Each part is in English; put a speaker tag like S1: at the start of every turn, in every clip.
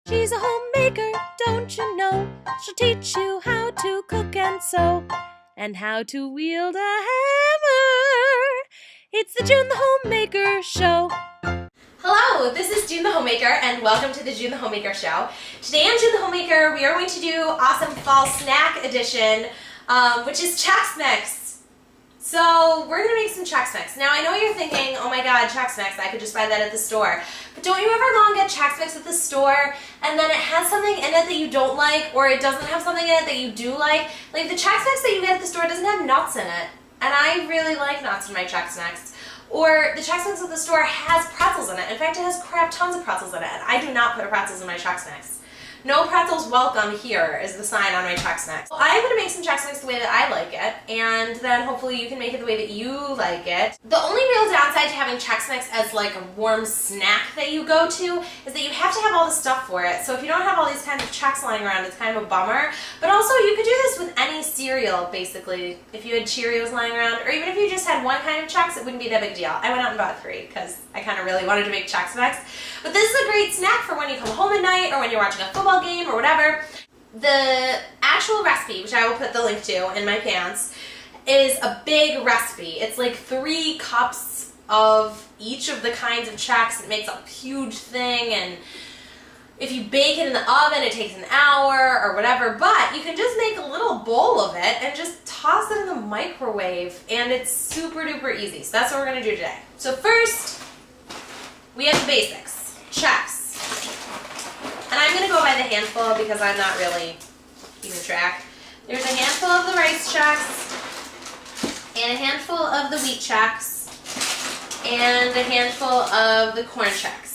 S1: She's a homemaker, don't you know? She'll teach you how to cook and sew, and how to wield a hammer. It's the June the Homemaker Show.
S2: Hello, this is June the Homemaker, and welcome to the June the Homemaker Show. Today on June the Homemaker, we are going to do awesome fall snack edition, which is Chex Mix. So we're going to make some Chex Mix. Now I know you're thinking, oh my god, Chex Mix, I could just buy that at the store. But don't you ever go and get Chex Mix at the store, and then it has something in it that you don't like, or it doesn't have something in it that you do like? Like the Chex Mix that you get at the store doesn't have nuts in it, and I really like nuts in my Chex Mix. Or the Chex Mix at the store has pretzels in it. In fact, it has tons of pretzels in it, and I do not put pretzels in my Chex Mix. No pretzels welcome here is the sign on my Chex Mix. Well, I'm going to make some Chex Mix the way that I like it, and then hopefully you can make it the way that you like it. The only real downside to having Chex Mix as like a warm snack that you go to is that you have to have all the stuff for it. So if you don't have all these kinds of Chex lying around, it's kind of a bummer. But also you could do this with any cereal, basically. If you had Cheerios lying around, or even if you just had one kind of Chex, it wouldn't be that big a deal. I went out and bought 3 because I kind of really wanted to make Chex Mix. But this is a great snack for when you come home at night or when you're watching a football game or whatever. The actual recipe, which I will put the link to in my pants, is a big recipe. It's like 3 cups of each of the kinds of Chex. It makes a huge thing, and if you bake it in the oven, it takes an hour or whatever, but you can just make a little bowl of it and just toss it in the microwave, and it's super duper easy. So that's what we're going to do today. So first, we have the basics. Chex. And I'm going to go by the handful because I'm not really keeping track. There's a handful of the rice Chex, and a handful of the wheat Chex, and a handful of the corn Chex.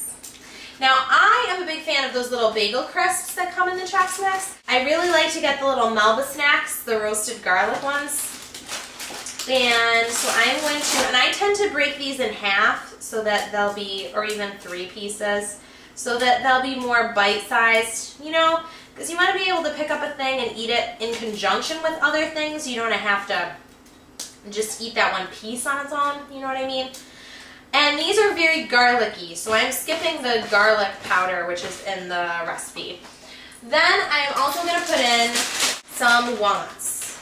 S2: Now, I am a big fan of those little bagel crisps that come in the Chex Mix. I really like to get the little Melba Snacks, the roasted garlic ones. And so I'm going to, and I tend to break these in half so that they'll be, or even 3 pieces, so that they'll be more bite-sized, you know, because you want to be able to pick up a thing and eat it in conjunction with other things. You don't have to just eat that one piece on its own, you know what I mean? And these are very garlicky, so I'm skipping the garlic powder, which is in the recipe. Then I'm also going to put in some walnuts,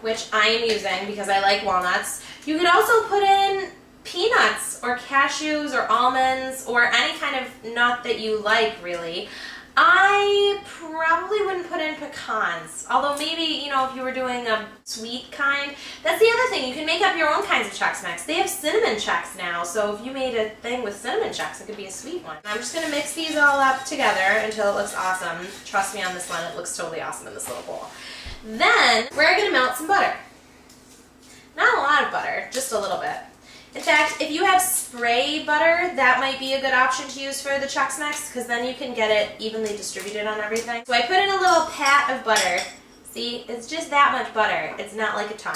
S2: which I am using because I like walnuts. You could also put in peanuts or cashews or almonds or any kind of nut that you like, really. I probably wouldn't put in pecans, although maybe, you know, if you were doing a sweet kind. That's the other thing, you can make up your own kinds of Chex Mix. They have cinnamon Chex now, so if you made a thing with cinnamon Chex, it could be a sweet one. I'm just going to mix these all up together until it looks awesome. Trust me on this one, it looks totally awesome in this little bowl. Then, we're going to melt some butter. Not a lot of butter, just a little bit. In fact, if you have spray butter, that might be a good option to use for the Chex Mix, because then you can get it evenly distributed on everything. So I put in a little pat of butter. See, it's just that much butter. It's not like a ton.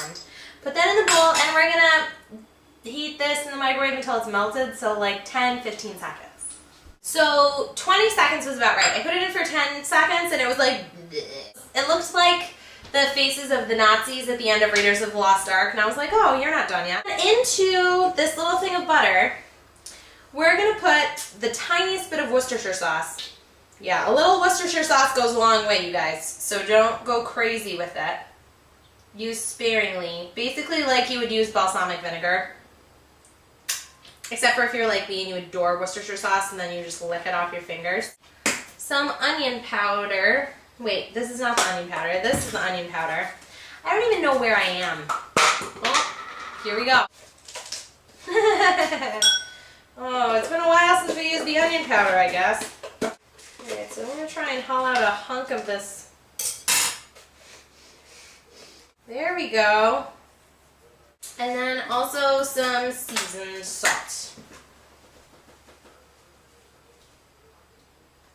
S2: Put that in the bowl, and we're going to heat this in the microwave until it's melted, so like 10-15 seconds. So 20 seconds was about right. I put it in for 10 seconds, and it was like, bleh. It looked like the faces of the Nazis at the end of Raiders of the Lost Ark, and I was like, oh, you're not done yet. Into this little thing of butter, we're going to put the tiniest bit of Worcestershire sauce. Yeah, a little Worcestershire sauce goes a long way, you guys, so don't go crazy with it. Use sparingly, basically like you would use balsamic vinegar, except for if you're like me and you adore Worcestershire sauce and then you just lick it off your fingers. Some onion powder. Wait, this is not the onion powder. This is the onion powder. I don't even know where I am. Oh, here we go. Oh, it's been a while since we used the onion powder, I guess. Alright, so I'm going to try and haul out a hunk of this. There we go. And then also some seasoned salt.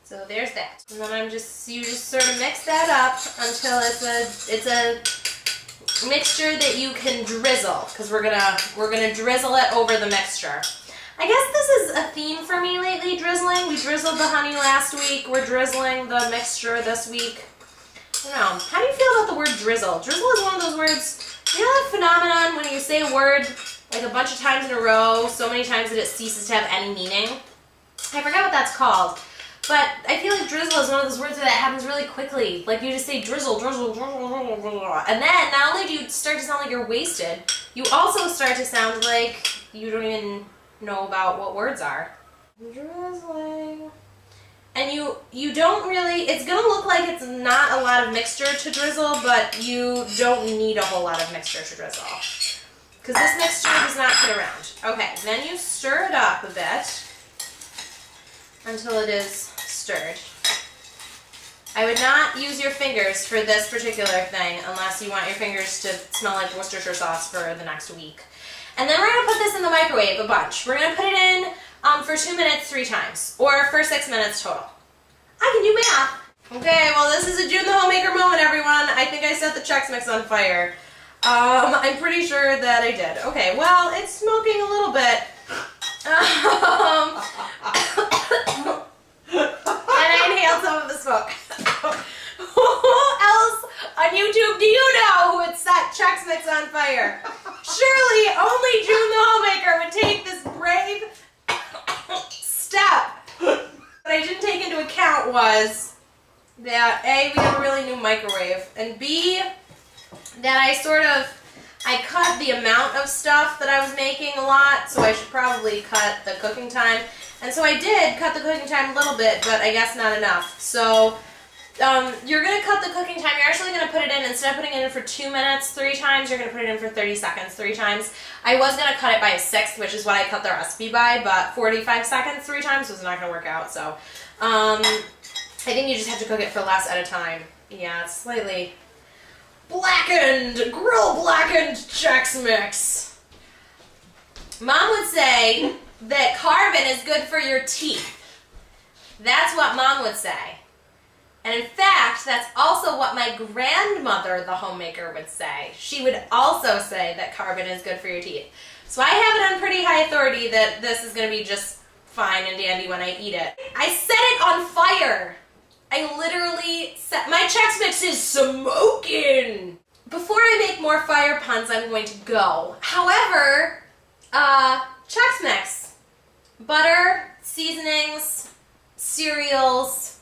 S2: So there's that. And then you just sort of mix that up until it's a mixture that you can drizzle, because we're gonna drizzle it over the mixture. I guess this is a theme for me lately, drizzling. We drizzled the honey last week. We're drizzling the mixture this week. I don't know. How do you feel about the word drizzle? Drizzle is one of those words, you know that phenomenon when you say a word like a bunch of times in a row, so many times that it ceases to have any meaning? I forget what that's called. But I feel like drizzle is one of those words that happens really quickly. Like you just say drizzle, drizzle, drizzle, drizzle, drizzle. And then not only do you start to sound like you're wasted, you also start to sound like you don't even know about what words are. Drizzling. And you don't really, it's going to look like it's not a lot of mixture to drizzle, but you don't need a whole lot of mixture to drizzle. Because this mixture does not get around. Okay, then you stir it up a bit until it is stirred. I would not use your fingers for this particular thing unless you want your fingers to smell like Worcestershire sauce for the next week. And then we're going to put this in the microwave a bunch. We're going to put it in for 2 minutes 3 times, or for 6 minutes total. I can do math. Okay, well this is a June the Homemaker moment, everyone. I think I set the Chex Mix on fire. I'm pretty sure that I did. Okay, well, it's smoking a little bit. And I inhaled some of the smoke. Who else on YouTube do you know who would set Chex Mix on fire? Surely only June the Homemaker would take this brave step. What I didn't take into account was that A, we have a really new microwave, and B, that I cut the amount of stuff that I was making a lot, so I should probably cut the cooking time. And so I did cut the cooking time a little bit, but I guess not enough. So you're going to cut the cooking time. You're actually going to put it in, instead of putting it in for 2 minutes 3 times, you're going to put it in for 30 seconds 3 times. I was going to cut it by a sixth, which is what I cut the recipe by, but 45 seconds 3 times was not going to work out. So I think you just have to cook it for less at a time. Yeah, it's slightly blackened, grill blackened Chex Mix. Mom would say that carbon is good for your teeth. That's what Mom would say. And in fact, that's also what my grandmother, the homemaker, would say. She would also say that carbon is good for your teeth. So I have it on pretty high authority that this is going to be just fine and dandy when I eat it. I set it on fire. I literally set, my Chex Mix is smoking. Before I make more fire puns, I'm going to go. However, Chex Mix, butter, seasonings, cereals,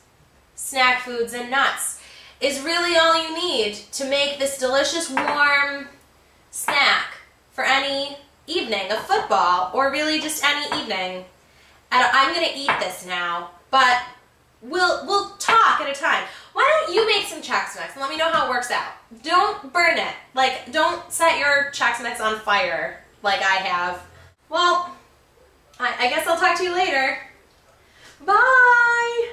S2: snack foods, and nuts is really all you need to make this delicious warm snack for any evening of football, or really just any evening. And I'm gonna eat this now, but we'll talk at a time. Why don't you make some Chex Mix and let me know how it works out? Don't burn it. Like, don't set your Chex Mix on fire like I have. Well, I guess I'll talk to you later. Bye!